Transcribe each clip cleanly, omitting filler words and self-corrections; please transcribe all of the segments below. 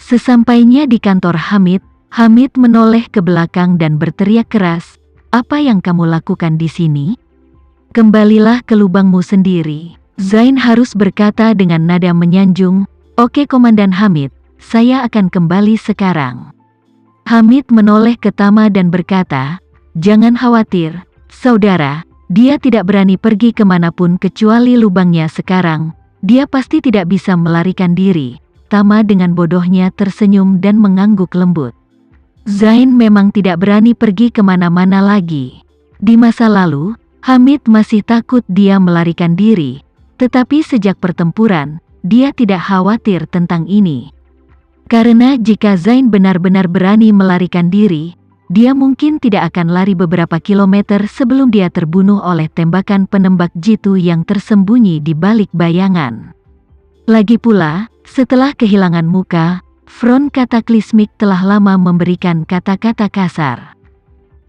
Sesampainya di kantor Hamid menoleh ke belakang dan berteriak keras, "Apa yang kamu lakukan di sini? Kembalilah ke lubangmu sendiri." Zain harus berkata dengan nada menyanjung, "Oke Komandan Hamid, saya akan kembali sekarang." Hamid menoleh ke Tama dan berkata, "Jangan khawatir, saudara, dia tidak berani pergi kemanapun kecuali lubangnya sekarang. Dia pasti tidak bisa melarikan diri." Tama dengan bodohnya tersenyum dan mengangguk lembut. Zain memang tidak berani pergi kemana-mana lagi. Di masa lalu, Hamid masih takut dia melarikan diri. Tetapi sejak pertempuran, dia tidak khawatir tentang ini. Karena jika Zain benar-benar berani melarikan diri, dia mungkin tidak akan lari beberapa kilometer sebelum dia terbunuh oleh tembakan penembak jitu yang tersembunyi di balik bayangan. Lagi pula, setelah kehilangan muka, Front Kataklismik telah lama memberikan kata-kata kasar.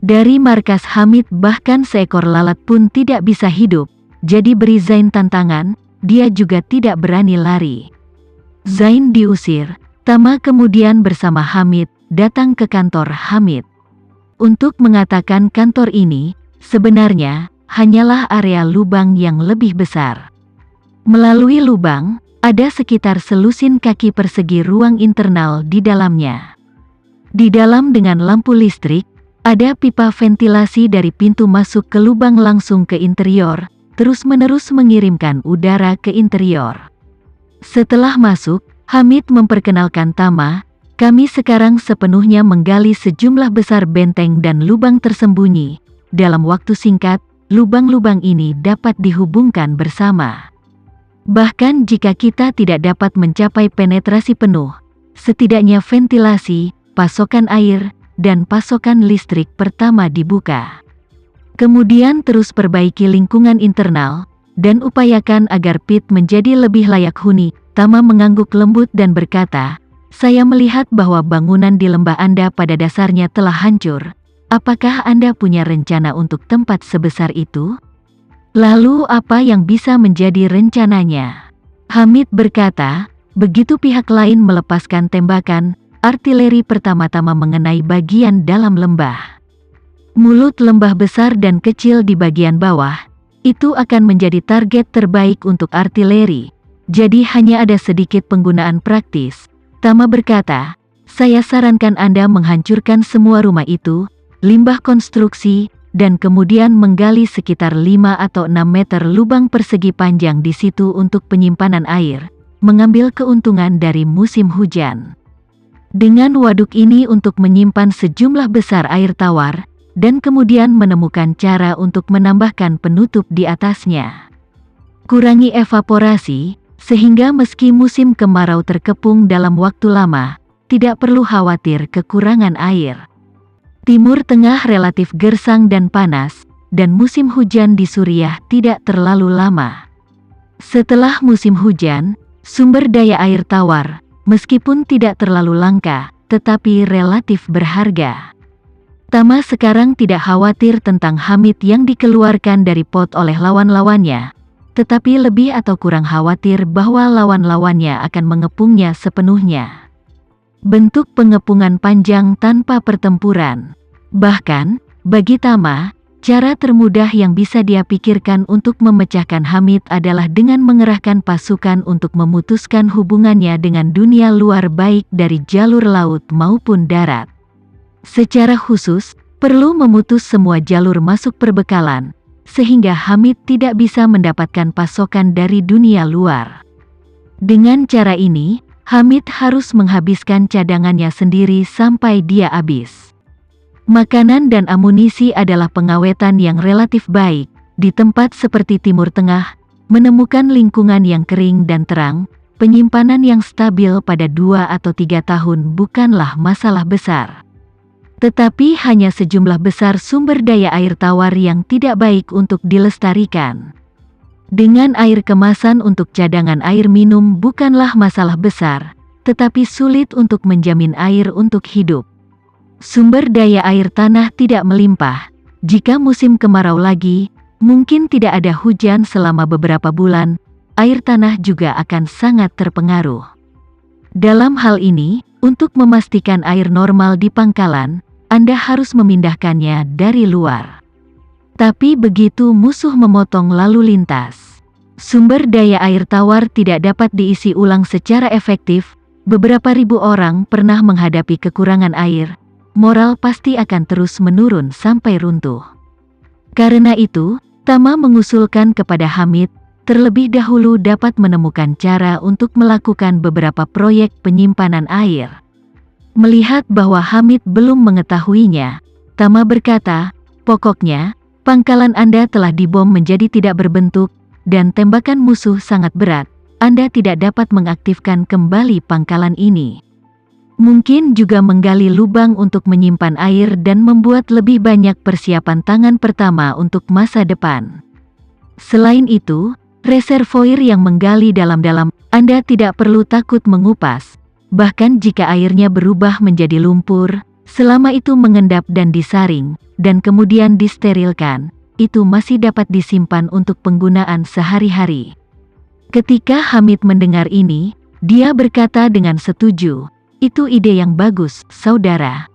Dari markas Hamid bahkan seekor lalat pun tidak bisa hidup. Jadi beri Zain tantangan, dia juga tidak berani lari. Zain diusir, Tama kemudian bersama Hamid datang ke kantor Hamid. Untuk mengatakan kantor ini, sebenarnya, hanyalah area lubang yang lebih besar. Melalui lubang, ada sekitar selusin kaki persegi ruang internal di dalamnya. Di dalam dengan lampu listrik, ada pipa ventilasi dari pintu masuk ke lubang langsung ke interior, terus-menerus mengirimkan udara ke interior. Setelah masuk, Hamid memperkenalkan Tama, "Kami sekarang sepenuhnya menggali sejumlah besar benteng dan lubang tersembunyi. Dalam waktu singkat, lubang-lubang ini dapat dihubungkan bersama. Bahkan jika kita tidak dapat mencapai penetrasi penuh, setidaknya ventilasi, pasokan air, dan pasokan listrik pertama dibuka. Kemudian terus perbaiki lingkungan internal, dan upayakan agar pit menjadi lebih layak huni." Tama mengangguk lembut dan berkata, "Saya melihat bahwa bangunan di lembah Anda pada dasarnya telah hancur. Apakah Anda punya rencana untuk tempat sebesar itu? Lalu apa yang bisa menjadi rencananya?" Hamid berkata, "Begitu pihak lain melepaskan tembakan, artileri pertama-tama mengenai bagian dalam lembah. Mulut lembah besar dan kecil di bagian bawah, itu akan menjadi target terbaik untuk artileri. Jadi hanya ada sedikit penggunaan praktis." Tama berkata, "Saya sarankan Anda menghancurkan semua rumah itu, limbah konstruksi, dan kemudian menggali sekitar 5 atau 6 meter lubang persegi panjang di situ untuk penyimpanan air, mengambil keuntungan dari musim hujan. Dengan waduk ini untuk menyimpan sejumlah besar air tawar, dan kemudian menemukan cara untuk menambahkan penutup di atasnya. Kurangi evaporasi, sehingga meski musim kemarau terkepung dalam waktu lama, tidak perlu khawatir kekurangan air. Timur Tengah relatif gersang dan panas, dan musim hujan di Suriah tidak terlalu lama. Setelah musim hujan, sumber daya air tawar, meskipun tidak terlalu langka, tetapi relatif berharga." Tama sekarang tidak khawatir tentang Hamid yang dikeluarkan dari pot oleh lawan-lawannya, tetapi lebih atau kurang khawatir bahwa lawan-lawannya akan mengepungnya sepenuhnya. Bentuk pengepungan panjang tanpa pertempuran. Bahkan, bagi Tama, cara termudah yang bisa dia pikirkan untuk memecahkan Hamid adalah dengan mengerahkan pasukan untuk memutuskan hubungannya dengan dunia luar baik dari jalur laut maupun darat. Secara khusus, perlu memutus semua jalur masuk perbekalan, sehingga Hamid tidak bisa mendapatkan pasokan dari dunia luar. Dengan cara ini, Hamid harus menghabiskan cadangannya sendiri sampai dia habis. Makanan dan amunisi adalah pengawetan yang relatif baik. Di tempat seperti Timur Tengah, menemukan lingkungan yang kering dan terang, penyimpanan yang stabil pada 2 atau 3 tahun bukanlah masalah besar. Tetapi hanya sejumlah besar sumber daya air tawar yang tidak baik untuk dilestarikan. Dengan air kemasan untuk cadangan air minum bukanlah masalah besar, tetapi sulit untuk menjamin air untuk hidup. Sumber daya air tanah tidak melimpah. Jika musim kemarau lagi, mungkin tidak ada hujan selama beberapa bulan, air tanah juga akan sangat terpengaruh. Dalam hal ini, untuk memastikan air normal di pangkalan, Anda harus memindahkannya dari luar. Tapi begitu musuh memotong lalu lintas, sumber daya air tawar tidak dapat diisi ulang secara efektif, beberapa ribu orang pernah menghadapi kekurangan air, moral pasti akan terus menurun sampai runtuh. Karena itu, Tama mengusulkan kepada Hamid, terlebih dahulu dapat menemukan cara untuk melakukan beberapa proyek penyimpanan air. Melihat bahwa Hamid belum mengetahuinya, Tama berkata, pokoknya, pangkalan Anda telah dibom menjadi tidak berbentuk, dan tembakan musuh sangat berat. Anda tidak dapat mengaktifkan kembali pangkalan ini. Mungkin juga menggali lubang untuk menyimpan air dan membuat lebih banyak persiapan tangan pertama untuk masa depan. Selain itu, reservoir yang menggali dalam-dalam, Anda tidak perlu takut mengupas. Bahkan jika airnya berubah menjadi lumpur, selama itu mengendap dan disaring, dan kemudian disterilkan, itu masih dapat disimpan untuk penggunaan sehari-hari. Ketika Hamid mendengar ini, dia berkata dengan setuju, itu ide yang bagus, saudara.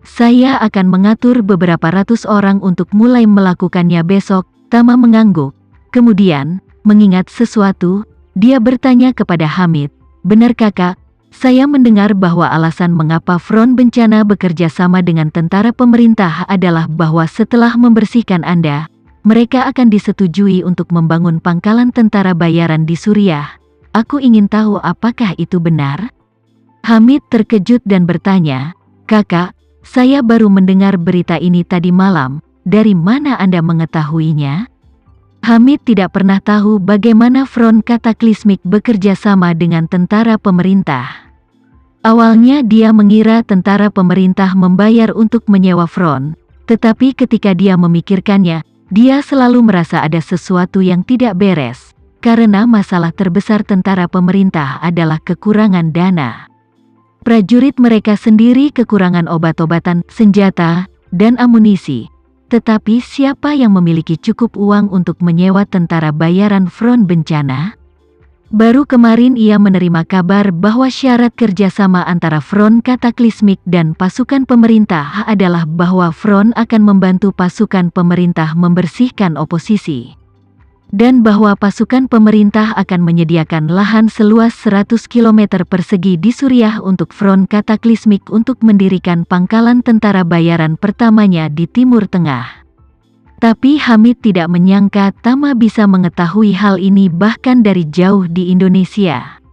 Saya akan mengatur beberapa ratus orang untuk mulai melakukannya besok. Tama mengangguk. Kemudian, mengingat sesuatu, dia bertanya kepada Hamid, benar kakak? Saya mendengar bahwa alasan mengapa Front Bencana bekerja sama dengan tentara pemerintah adalah bahwa setelah membersihkan Anda, mereka akan disetujui untuk membangun pangkalan tentara bayaran di Suriah. Aku ingin tahu apakah itu benar? Hamid terkejut dan bertanya, kakak, saya baru mendengar berita ini tadi malam, dari mana Anda mengetahuinya? Hamid tidak pernah tahu bagaimana Front Kataklismik bekerja sama dengan tentara pemerintah. Awalnya dia mengira tentara pemerintah membayar untuk menyewa front, tetapi ketika dia memikirkannya, dia selalu merasa ada sesuatu yang tidak beres, karena masalah terbesar tentara pemerintah adalah kekurangan dana. Prajurit mereka sendiri kekurangan obat-obatan, senjata, dan amunisi. Tetapi siapa yang memiliki cukup uang untuk menyewa tentara bayaran Front Bencana? Baru kemarin ia menerima kabar bahwa syarat kerjasama antara Front Kataklismik dan pasukan pemerintah adalah bahwa Front akan membantu pasukan pemerintah membersihkan oposisi. Dan bahwa pasukan pemerintah akan menyediakan lahan seluas 100 km persegi di Suriah untuk Front Kataklismik untuk mendirikan pangkalan tentara bayaran pertamanya di Timur Tengah. Tapi Hamid tidak menyangka Tama bisa mengetahui hal ini bahkan dari jauh di Indonesia.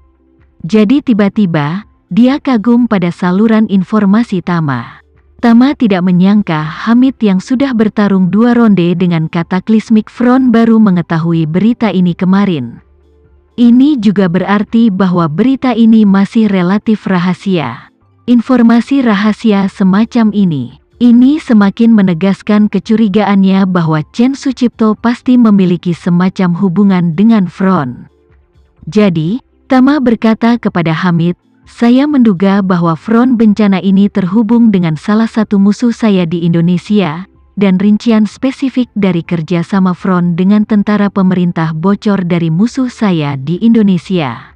Jadi tiba-tiba, dia kagum pada saluran informasi Tama. Tama tidak menyangka Hamid yang sudah bertarung 2 ronde dengan Kataklismik Front baru mengetahui berita ini kemarin. Ini juga berarti bahwa berita ini masih relatif rahasia. Informasi rahasia semacam ini semakin menegaskan kecurigaannya bahwa Chen Sucipto pasti memiliki semacam hubungan dengan Front. Jadi, Tama berkata kepada Hamid, saya menduga bahwa Front Bencana ini terhubung dengan salah satu musuh saya di Indonesia, dan rincian spesifik dari kerjasama Front dengan tentara pemerintah bocor dari musuh saya di Indonesia.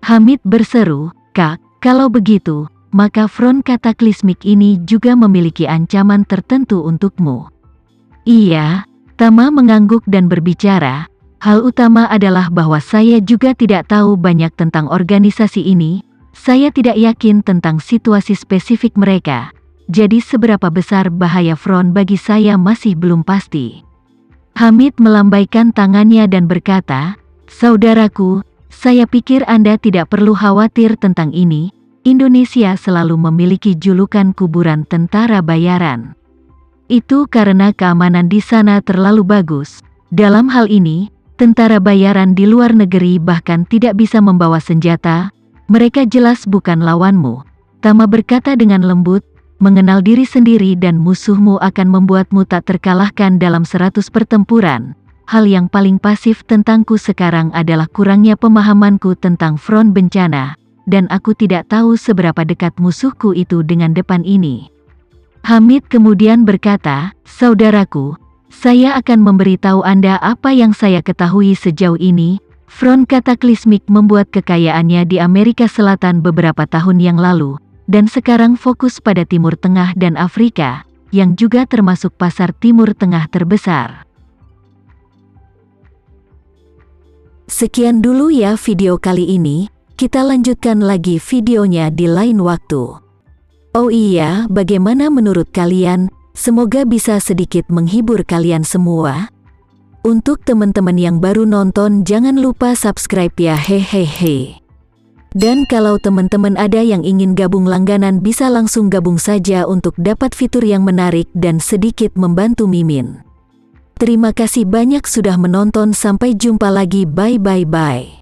Hamid berseru, Kak, kalau begitu, maka Front Kataklismik ini juga memiliki ancaman tertentu untukmu. Iya, Tama mengangguk dan berbicara, hal utama adalah bahwa saya juga tidak tahu banyak tentang organisasi ini. Saya tidak yakin tentang situasi spesifik mereka, jadi seberapa besar bahaya Front bagi saya masih belum pasti. Hamid melambaikan tangannya dan berkata, saudaraku, saya pikir Anda tidak perlu khawatir tentang ini. Indonesia selalu memiliki julukan kuburan tentara bayaran. Itu karena keamanan di sana terlalu bagus. Dalam hal ini, tentara bayaran di luar negeri bahkan tidak bisa membawa senjata. Mereka jelas bukan lawanmu. Tama berkata dengan lembut, mengenal diri sendiri dan musuhmu akan membuatmu tak terkalahkan dalam 100 pertempuran. Hal yang paling pasif tentangku sekarang adalah kurangnya pemahamanku tentang Front Bencana, dan aku tidak tahu seberapa dekat musuhku itu dengan depan ini. Hamid kemudian berkata, saudaraku, saya akan memberitahu Anda apa yang saya ketahui sejauh ini. Front Cataclysmic membuat kekayaannya di Amerika Selatan beberapa tahun yang lalu, dan sekarang fokus pada Timur Tengah dan Afrika, yang juga termasuk pasar Timur Tengah terbesar. Sekian dulu ya video kali ini, kita lanjutkan lagi videonya di lain waktu. Oh iya, bagaimana menurut kalian? Semoga bisa sedikit menghibur kalian semua. Untuk teman-teman yang baru nonton, jangan lupa subscribe ya, hehehe. Dan kalau teman-teman ada yang ingin gabung langganan, bisa langsung gabung saja untuk dapat fitur yang menarik dan sedikit membantu Mimin. Terima kasih banyak sudah menonton, sampai jumpa lagi, bye.